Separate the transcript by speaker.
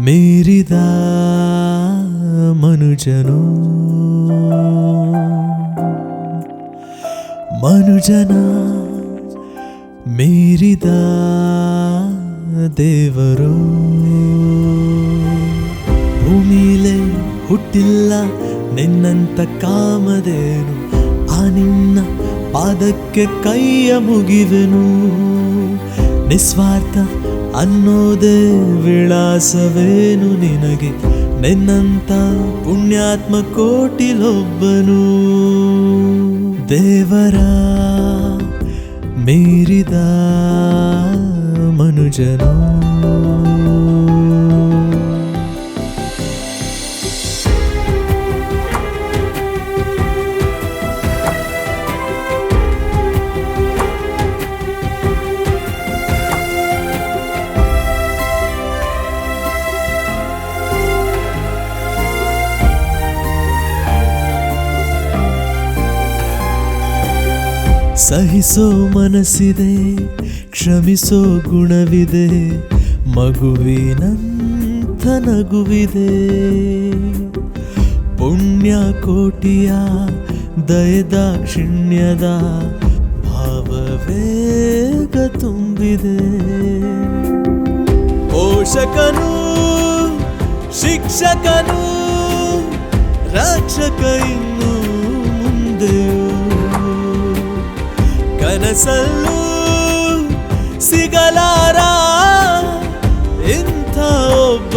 Speaker 1: ಮೀರಿದ ಮನುಜನು ಮನುಜನ ಮೀರಿದ ದೇವರು ಭೂಮಿಲೇ ಹುಟ್ಟಿಲ್ಲ ನಿನ್ನಂತ ಕಾಮಧೇನು ಆ ನಿನ್ನ ಪಾದಕ್ಕೆ ಕೈಯ ಮುಗಿವೆನು ನಿಸ್ವಾರ್ಥ ಅನ್ನೋದೇ ವಿಳಾಸವೇನು ನಿನಗೆ ನಿನ್ನಂತ ಪುಣ್ಯಾತ್ಮ ಕೋಟಿಲೊಬ್ಬನು ದೇವರ ಮೀರಿದ ಮನುಜನು ಸಹಿಸೋ ಮನಸ್ಸಿದೆ ಕ್ಷಮಿಸೋ ಗುಣವಿದೆ ಮಗುವಿನಂಥ ನಗುವಿದೆ ಪುಣ್ಯ ಕೋಟಿಯ ದಯದಾಕ್ಷಿಣ್ಯದ ಭಾವವೇಗ ತುಂಬಿದೆ ಪೋಷಕನು ಶಿಕ್ಷಕನು ರಕ್ಷಕ ಇನ್ನು ಮುಂದೆಯೂ ಕನಸಲ್ಲೂ ಸಿಗಲಾರ ಇಂಥ ಒಬ್ಬ